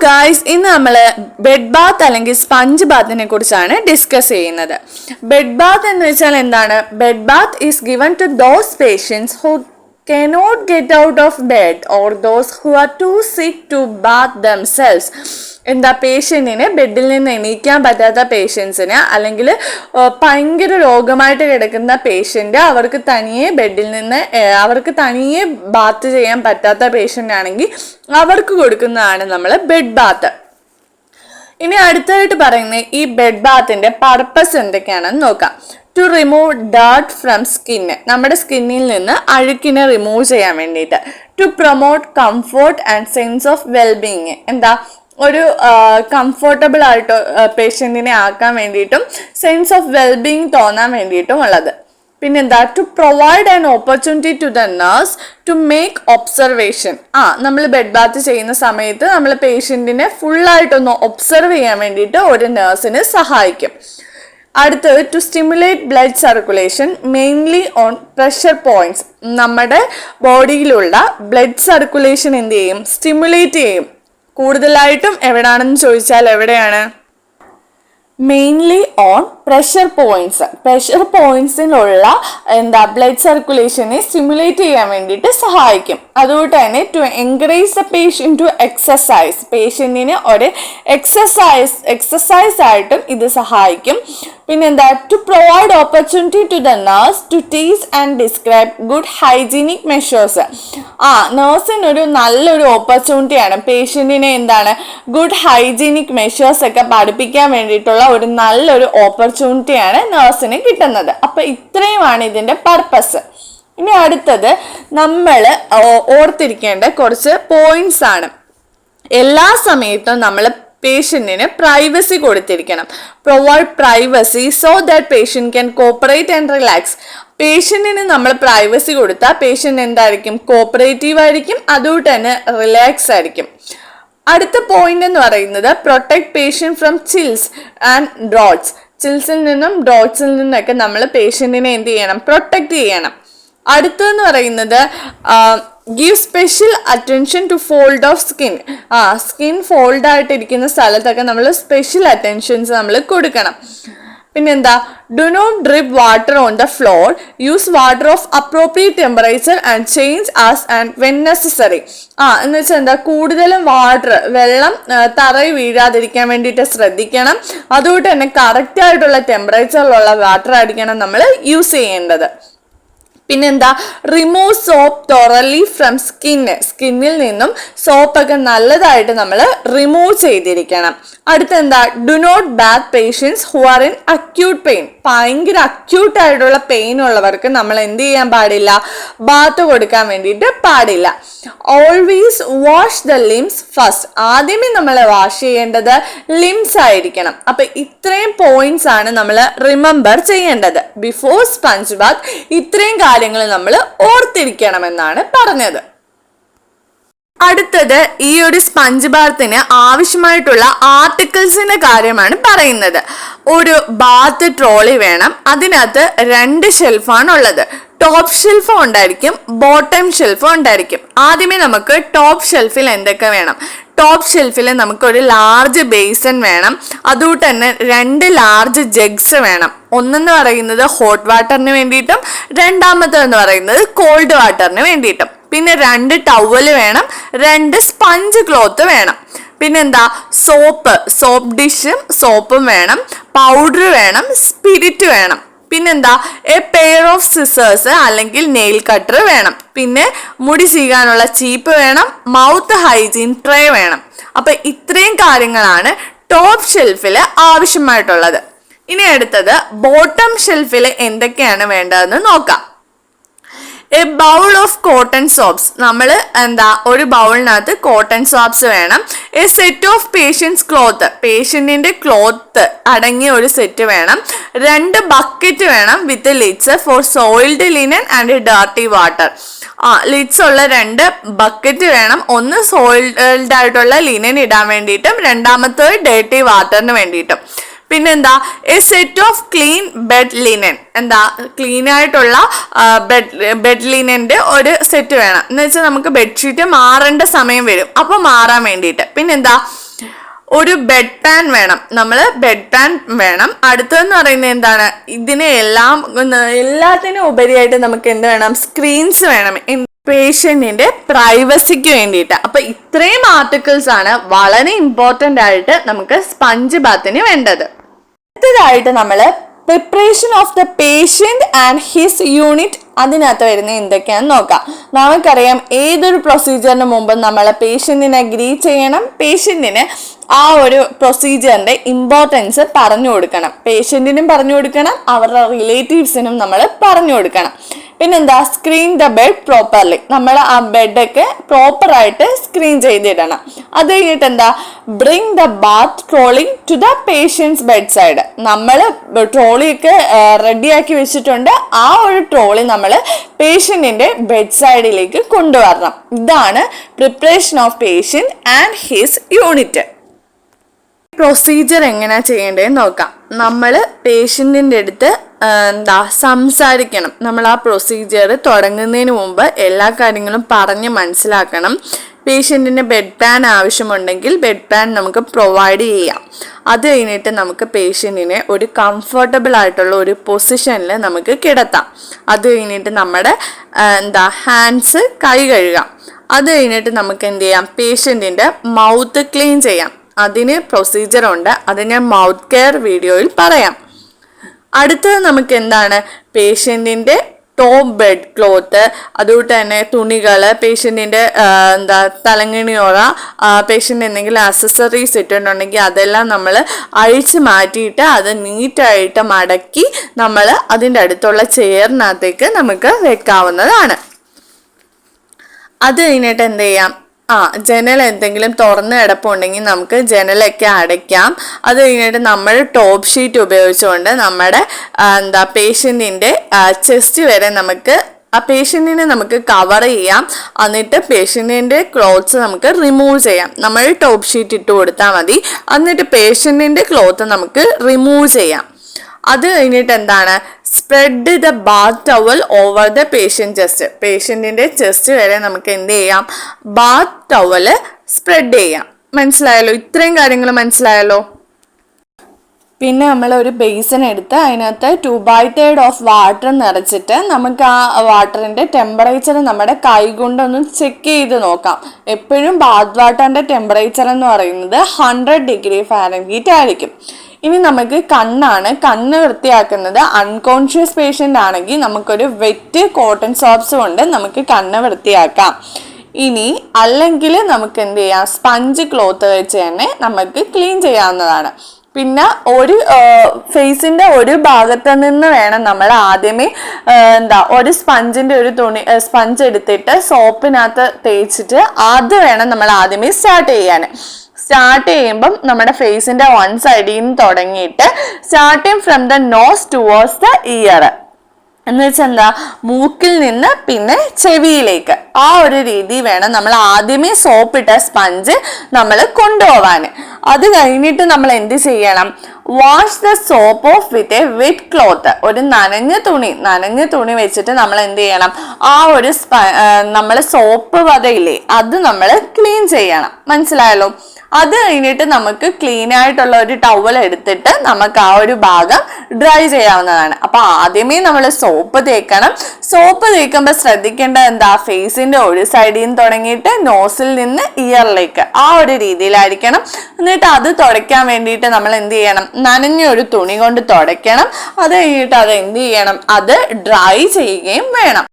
Guys, ഇന്ന് നമ്മൾ bed Baat അല്ലെങ്കിൽ സ്പഞ്ച് ബാത്തിനെ കുറിച്ചാണ് ഡിസ്കസ് ചെയ്യുന്നത്. ബെഡ് ബാത്ത് എന്ന് വെച്ചാൽ എന്താണ്? Bed bath is given to those patients who cannot get out of bed or those who are too sick to bath themselves. എന്താ, പേഷ്യൻറ്റിന് ബെഡിൽ നിന്ന് എണീക്കാൻ പറ്റാത്ത പേഷ്യൻസിന് അല്ലെങ്കിൽ ഭയങ്കര രോഗമായിട്ട് കിടക്കുന്ന പേഷ്യൻ്റ് അവർക്ക് തനിയെ ബെഡിൽ നിന്ന് അവർക്ക് തനിയെ ബാത്ത് ചെയ്യാൻ പറ്റാത്ത പേഷ്യൻ്റ് ആണെങ്കിൽ അവർക്ക് കൊടുക്കുന്നതാണ് നമ്മൾ ബെഡ് ബാത്ത്. ഇനി അടുത്തതായിട്ട് പറയുന്നത് ഈ ബെഡ് ബാത്തിൻ്റെ പർപ്പസ് എന്തൊക്കെയാണെന്ന് നോക്കാം. To remove dirt from skin, നമ്മുടെ സ്കിന്നിൽ നിന്ന് അഴുക്കിനെ റിമൂവ് ചെയ്യാൻ വേണ്ടിയിട്ട്. To promote comfort and sense of well-being, എന്താ ഒരു കംഫോർട്ടബിൾ ആയിട്ട് പേഷ്യൻറ്റിനെ ആക്കാൻ വേണ്ടിയിട്ടും സെൻസ് ഓഫ് വെൽബീയിങ് തോന്നാൻ വേണ്ടിയിട്ടും ഉള്ളത്. പിന്നെന്താ, to provide an opportunity to the nurse to make observation. നമ്മൾ ബെഡ് ബാത്ത് ചെയ്യുന്ന സമയത്ത് നമ്മൾ പേഷ്യൻറ്റിനെ ഫുള്ളായിട്ടൊന്ന് ഒബ്സർവ് ചെയ്യാൻ വേണ്ടിയിട്ട് ഒരു നഴ്സിന് സഹായിക്കും. അടുത്തത് to stimulate blood circulation mainly on pressure points, നമ്മുടെ ബോഡിയിലുള്ള ബ്ലഡ് സർക്കുലേഷൻ എന്ത് ചെയ്യും? സ്റ്റിമുലേറ്റ് ചെയ്യും. കൂടുതലായിട്ടും എവിടെയാണെന്ന് ചോദിച്ചാൽ എവിടെയാണ്? Mainly on pressure points. Pressure പോയിന്റ്സിലുള്ള ബ്ലഡ് സർക്കുലേഷനെ സ്റ്റിമുലേറ്റ് ചെയ്യാൻ വേണ്ടിയിട്ട് സഹായിക്കും. അതുകൊണ്ട് തന്നെ to encourage the patient to exercise, പേഷ്യൻറ്റിന് ഒരു എക്സസൈസ് ആയിട്ടും ഇത് സഹായിക്കും. പിന്നെന്താ, to provide opportunity to the nurse to teach and describe good hygienic measures. നഴ്സിനൊരു നല്ലൊരു ഓപ്പർച്യൂണിറ്റിയാണ് പേഷ്യൻറ്റിനെ ഗുഡ് ഹൈജീനിക് മെഷേഴ്സ് ഒക്കെ പഠിപ്പിക്കാൻ വേണ്ടിയിട്ടുള്ള ഒരു നല്ലൊരു ഓപ്പർച്യൂണിറ്റിയാണ് നഴ്സിന് കിട്ടുന്നത്. അപ്പൊ ഇത്രയുമാണ് ഇതിന്റെ പർപ്പസ്. ഇനി അടുത്തത് നമ്മൾ ഓർത്തിരിക്കേണ്ട കുറച്ച് പോയിന്റ്സ് ആണ്. എല്ലാ സമയത്തും നമ്മൾ പേഷ്യൻറ്റിന് പ്രൈവസി കൊടുത്തിരിക്കണം. Provide privacy so that patient can cooperate and relax. പേഷ്യൻറ്റിന് നമ്മൾ പ്രൈവസി കൊടുത്താൽ പേഷ്യൻ്റ് എന്തായിരിക്കും? കോപ്പറേറ്റീവ് ആയിരിക്കും, അതുകൊണ്ട് തന്നെ റിലാക്സ് ആയിരിക്കും. അടുത്ത പോയിന്റ് എന്ന് പറയുന്നത് protect patient from chills and draughts. ചിൽസിൽ നിന്നും ഡ്രോട്ട്സിൽ നിന്നൊക്കെ നമ്മൾ പേഷ്യൻറ്റിനെ എന്ത് ചെയ്യണം? പ്രൊട്ടക്ട് ചെയ്യണം. അടുത്തെന്ന് പറയുന്നത് give special attention to fold of skin. Skin fold ആയിട്ടിരിക്കുന്ന സ്ഥലത്തൊക്കെ നമ്മൾ സ്പെഷ്യൽ അറ്റൻഷൻസ് നമ്മൾ കൊടുക്കണം. പിന്നെന്താ, do not drip water on the floor, use water of appropriate temperature and change as and when necessary. എന്ന് വെച്ചാൽ എന്താ, കൂടുതലും വെള്ളം തറയിൽ വീഴാതിരിക്കാൻ വേണ്ടിയിട്ട് ശ്രദ്ധിക്കണം. അതുകൊണ്ട് തന്നെ കറക്റ്റ് ആയിട്ടുള്ള ടെമ്പറേച്ചറിലുള്ള വാട്ടർ ആയിരിക്കണം നമ്മൾ യൂസ് ചെയ്യേണ്ടത്. പിന്നെന്താ, റിമൂവ് സോപ്പ് തോറലി ഫ്രം സ്കിന്നിൽ നിന്നും സോപ്പൊക്കെ നല്ലതായിട്ട് നമ്മൾ റിമൂവ് ചെയ്തിരിക്കണം. അടുത്തെന്താ, do not bath patients who are in acute pain. ഭയങ്കര അക്യൂട്ട് ആയിട്ടുള്ള പെയിൻ ഉള്ളവർക്ക് നമ്മൾ എന്ത് ചെയ്യാൻ പാടില്ല? ബാത്ത് കൊടുക്കാൻ വേണ്ടിയിട്ട് പാടില്ല. Always wash the limbs first. ആദ്യമേ നമ്മൾ വാഷ് ചെയ്യേണ്ടത് ലിംസ് ആയിരിക്കണം. അപ്പൊ ഇത്രയും പോയിന്റ്സ് ആണ് നമ്മൾ റിമെമ്പർ ചെയ്യേണ്ടത് ബിഫോർ സ്പഞ്ച് ബാത്ത്. ഇത്രയും കാര്യങ്ങൾ നമ്മൾ ഓർത്തിരിക്കണമെന്നാണ് പറഞ്ഞത്. അടുത്തത് ഈ ഒരു സ്പഞ്ച് ബാത്തിന് ആവശ്യമായിട്ടുള്ള ആർട്ടിക്കിൾസിന്റെ കാര്യമാണ് പറയുന്നത്. ഒരു ബാത്ത് ട്രോളി വേണം. അതിനകത്ത് 2 ഷെൽഫാണ് ഉള്ളത്. ടോപ്പ് ഷെൽഫും ഉണ്ടായിരിക്കും, ബോട്ടം ഷെൽഫും ഉണ്ടായിരിക്കും. ആദ്യമേ നമുക്ക് ടോപ്പ് ഷെൽഫിൽ എന്തൊക്കെ വേണം? ടോപ്പ് ഷെൽഫിൽ നമുക്കൊരു ലാർജ് ബേസൺ വേണം. അതുകൊണ്ട് തന്നെ 2 ലാർജ് ജഗ്സ് വേണം. ഒന്നെന്ന് പറയുന്നത് ഹോട്ട് വാട്ടറിന് വേണ്ടിയിട്ടും രണ്ടാമത്തെന്ന് പറയുന്നത് കോൾഡ് വാട്ടറിന് വേണ്ടിയിട്ടും. പിന്നെ 2 ടവല് വേണം, 2 സ്പഞ്ച് ക്ലോത്ത് വേണം. പിന്നെന്താ, സോപ്പ് ഡിഷും സോപ്പും വേണം, പൗഡർ വേണം, സ്പിരിറ്റ് വേണം. പിന്നെന്താ, എ പെയർ ഓഫ് സിസേഴ്സ് അല്ലെങ്കിൽ നെയിൽ കട്ടർ വേണം. പിന്നെ മുടി ചീകാനുള്ള ചീപ്പ് വേണം, മൗത്ത് ഹൈജീൻ ട്രേ വേണം. അപ്പൊ ഇത്രയും കാര്യങ്ങളാണ് ടോപ്പ് ഷെൽഫിൽ ആവശ്യമായിട്ടുള്ളത്. ഇനി അടുത്തത് ബോട്ടം ഷെൽഫിൽ എന്തൊക്കെയാണ് വേണ്ടതെന്ന് നോക്കാം. A bowl of cotton soaps. നമ്മൾ ഒരു ബൗളിനകത്ത് കോട്ടൺ സോപ്സ് വേണം. A set of patients cloth. പേഷ്യൻറ്റിൻ്റെ ക്ലോത്ത് അടങ്ങിയ ഒരു സെറ്റ് വേണം. 2 ബക്കറ്റ് വേണം with lids for soiled linen and dirty water. Lids ഉള്ള 2 ബക്കറ്റ് വേണം. ഒന്ന് സോയിൽഡ് ആയിട്ടുള്ള ലിനൻ ഇടാൻ വേണ്ടിയിട്ടും രണ്ടാമത്തേത് ഡേർട്ടി വാട്ടറിന് വേണ്ടിയിട്ടും. പിന്നെന്താ, A set of clean bed linen. Clean ആയിട്ടുള്ള ബെഡ് ലിനന്റെ ഒരു സെറ്റ് വേണം. എന്ന് വെച്ചാൽ നമുക്ക് ബെഡ്ഷീറ്റ് മാറേണ്ട സമയം വരും, അപ്പൊ മാറാൻ വേണ്ടിയിട്ട്. പിന്നെന്താ, ഒരു ബെഡ് പാൻ വേണം, നമ്മൾ ബെഡ് പാൻ വേണം. അടുത്തതെന്ന് പറയുന്നത് എന്താണ്, എല്ലാത്തിനും ഉപരിയായിട്ട് നമുക്ക് എന്ത് വേണം, സ്ക്രീൻസ് വേണം, പേഷ്യന്റിന്റെ പ്രൈവസിക്ക് വേണ്ടിയിട്ട്. അപ്പൊ ഇത്രയും ആർട്ടിക്കിൾസ് ആണ് വളരെ ഇമ്പോർട്ടന്റ് ആയിട്ട് നമുക്ക് സ്പഞ്ച് ബാത്തിന് വേണ്ടത്. അടുത്തതായിട്ട് നമ്മൾ preparation of the patient and his unit, അതിനകത്ത് വരുന്ന എന്തൊക്കെയാണെന്ന് നോക്കാം. നമുക്കറിയാം ഏതൊരു പ്രൊസീജിയറിന് മുമ്പ് നമ്മൾ പേഷ്യന്റിനെ ഗ്രീറ്റ് ചെയ്യണം, പേഷ്യന്റിന് ആ ഒരു പ്രൊസീജിയറിന്റെ ഇമ്പോർട്ടൻസ് പറഞ്ഞു കൊടുക്കണം, പേഷ്യന്റിനും പറഞ്ഞു കൊടുക്കണം, അവരുടെ റിലേറ്റീവ്സിനും നമ്മൾ പറഞ്ഞു കൊടുക്കണം. പിന്നെന്താ, സ്ക്രീൻ ദ ബെഡ് പ്രോപ്പർലി, നമ്മൾ ആ ബെഡൊക്കെ പ്രോപ്പറായിട്ട് സ്ക്രീൻ ചെയ്തിടണം. അത് കഴിഞ്ഞിട്ട് എന്താ, bring the bath trolley to the patient's bed side, നമ്മൾ ട്രോളിയൊക്കെ റെഡിയാക്കി വെച്ചിട്ടുണ്ട്, ആ ഒരു ട്രോളി നമ്മൾ പേഷ്യന്റിന്റെ ബെഡ് സൈഡിലേക്ക് കൊണ്ടുവരണം. ഇതാണ് preparation of patient and his unit. Procedure എങ്ങനെയാ ചെയ്യേണ്ടതെന്ന് നോക്കാം. നമ്മൾ പേഷ്യന്റിന്റെ അടുത്ത് സംസാരിക്കണം. നമ്മൾ ആ പ്രൊസീജിയർ തുടങ്ങുന്നതിന് മുമ്പ് എല്ലാ കാര്യങ്ങളും പറഞ്ഞ് മനസ്സിലാക്കണം. പേഷ്യന്റിന് ബെഡ് പാൻ ആവശ്യമുണ്ടെങ്കിൽ ബെഡ് പാൻ നമുക്ക് പ്രൊവൈഡ് ചെയ്യാം. അത് കഴിഞ്ഞിട്ട് നമുക്ക് പേഷ്യന്റിനെ ഒരു കംഫർട്ടബിൾ ആയിട്ടുള്ള ഒരു പൊസിഷനിൽ നമുക്ക് കിടത്താം. അത് കഴിഞ്ഞിട്ട് നമ്മുടെ ഹാൻഡ്സ് കൈ കഴുകാം. അത് കഴിഞ്ഞിട്ട് നമുക്ക് എന്ത് ചെയ്യാം, പേഷ്യന്റിന്റെ മൗത്ത് ക്ലീൻ ചെയ്യാം. അതിന് പ്രൊസീജിയർ ഉണ്ട്, അത് ഞാൻ മൗത്ത് കെയർ വീഡിയോയിൽ പറയാം. അടുത്തത് നമുക്ക് എന്താണ്, പേഷ്യന്റിന്റെ ടോപ്പ് ബെഡ് ക്ലോത്ത്, അതുകൊണ്ട് തന്നെ തുണികൾ, പേഷ്യന്റിന്റെ തലങ്ങിണിയോറ, പേഷ്യന്റ് എന്തെങ്കിലും അക്സസറീസ് ഇട്ടിട്ടുണ്ടെങ്കിൽ അതെല്ലാം നമ്മൾ അഴിച്ച് മാറ്റിയിട്ട് അത് നീറ്റായിട്ട് മടക്കി നമ്മൾ അതിൻ്റെ അടുത്തുള്ള ചെയറിനകത്തേക്ക് നമുക്ക് വെക്കാവുന്നതാണ്. അത് കഴിഞ്ഞിട്ട് എന്ത് ചെയ്യാം, ജനൽ എന്തെങ്കിലും തുറന്ന് കിടപ്പുണ്ടെങ്കിൽ നമുക്ക് ജനലൊക്കെ അടയ്ക്കാം. അത് കഴിഞ്ഞിട്ട് നമ്മൾ ടോപ്പ് ഷീറ്റ് ഉപയോഗിച്ചുകൊണ്ട് നമ്മുടെ പേഷ്യന്റിന്റെ ചെസ്റ്റ് വരെ നമുക്ക് ആ പേഷ്യന്റിനെ നമുക്ക് കവർ ചെയ്യാം. എന്നിട്ട് പേഷ്യന്റിന്റെ ക്ലോത്ത്സ് നമുക്ക് റിമൂവ് ചെയ്യാം. നമ്മൾ ടോപ്പ് ഷീറ്റ് ഇട്ട് കൊടുത്താൽ മതി. എന്നിട്ട് പേഷ്യന്റിന്റെ ക്ലോത്ത് നമുക്ക് റിമൂവ് ചെയ്യാം. അത് കഴിഞ്ഞിട്ട് എന്താണ്, spread the bath towel over the patient chest, പേഷ്യന്റിന്റെ ചെസ്റ്റ് വരെ നമുക്ക് എന്ത് ചെയ്യാം, ബാത്ത് ടവൽ സ്പ്രെഡ് ചെയ്യാം. മനസ്സിലായല്ലോ, ഇത്രയും കാര്യങ്ങൾ മനസ്സിലായല്ലോ. പിന്നെ നമ്മൾ ഒരു ബേസിൻ എടുത്ത് അതിനകത്ത് 2/3 ഓഫ് വാട്ടർ നിറച്ചിട്ട് നമുക്ക് ആ വാട്ടറിന്റെ ടെമ്പറേച്ചർ നമ്മുടെ കൈ കൊണ്ടൊന്ന് ചെക്ക് ചെയ്ത് നോക്കാം. എപ്പോഴും ബാത്ത് വാട്ടറിന്റെ ടെമ്പറേച്ചർ എന്ന് പറയുന്നത് 100 ഡിഗ്രി ഫാരൻഹീറ്റ് ആയിരിക്കും. ഇനി നമുക്ക് കണ്ണ് വൃത്തിയാക്കുന്നത് അൺകോൺഷ്യസ് പേഷ്യൻ്റ് ആണെങ്കിൽ നമുക്കൊരു വെറ്റ് കോട്ടൺ സോപ്സ് കൊണ്ട് നമുക്ക് കണ്ണ് വൃത്തിയാക്കാം. ഇനി അല്ലെങ്കിൽ നമുക്ക് എന്ത് ചെയ്യാം, സ്പഞ്ച് ക്ലോത്ത് വെച്ച് തന്നെ നമുക്ക് ക്ലീൻ ചെയ്യാവുന്നതാണ്. പിന്നെ ഒരു ഫേസിന്റെ ഒരു ഭാഗത്ത് നിന്ന് വേണം നമ്മൾ ആദ്യമേ ഒരു സ്പഞ്ച് എടുത്തിട്ട് സോപ്പിനകത്ത് തേച്ചിട്ട് അത് വേണം നമ്മൾ ആദ്യമേ സ്റ്റാർട്ട് ചെയ്യാൻ. സ്റ്റാർട്ട് ചെയ്യുമ്പം നമ്മുടെ ഫേസിന്റെ വൺ സൈഡിൽ നിന്ന് തുടങ്ങിയിട്ട് starting from the nose towards the ear, എന്ന് വെച്ചാൽ എന്താ, മൂക്കിൽ നിന്ന് പിന്നെ ചെവിയിലേക്ക്, ആ ഒരു രീതി വേണം നമ്മൾ ആദ്യമേ സോപ്പിട്ട സ്പഞ്ച് നമ്മൾ കൊണ്ടുപോവാൻ. അത് കഴിഞ്ഞിട്ട് നമ്മൾ എന്ത് ചെയ്യണം, wash the soap off with a wet cloth, ഒരു നനഞ്ഞ തുണി വെച്ചിട്ട് നമ്മൾ എന്ത് ചെയ്യണം, ആ ഒരു നമ്മൾ സോപ്പ് പതയില്ലേ അത് നമ്മൾ ക്ലീൻ ചെയ്യണം. മനസ്സിലായല്ലോ. അത് കഴിഞ്ഞിട്ട് നമുക്ക് ക്ലീൻ ആയിട്ടുള്ള ഒരു ടവൽ എടുത്തിട്ട് നമുക്ക് ആ ഒരു ഭാഗം ഡ്രൈ ചെയ്യാവുന്നതാണ്. അപ്പൊ ആദ്യമേ നമ്മൾ സോപ്പ് തേക്കണം. സോപ്പ് തേക്കുമ്പോൾ ശ്രദ്ധിക്കേണ്ടത് എന്താ, ഫേസിന്റെ ഒരു സൈഡിൽ നിന്ന് തുടങ്ങിയിട്ട് നോസിൽ നിന്ന് ഇയറിലേക്ക് ആ ഒരു രീതിയിലായിരിക്കണം. എന്നിട്ട് അത് തുടയ്ക്കാൻ വേണ്ടിയിട്ട് നമ്മൾ എന്ത് ചെയ്യണം, നനഞ്ഞ ഒരു തുണി കൊണ്ട് തുടയ്ക്കണം. അത് കഴിഞ്ഞിട്ട് അത് എന്ത് ചെയ്യണം, അത് ഡ്രൈ ചെയ്യുകയും വേണം.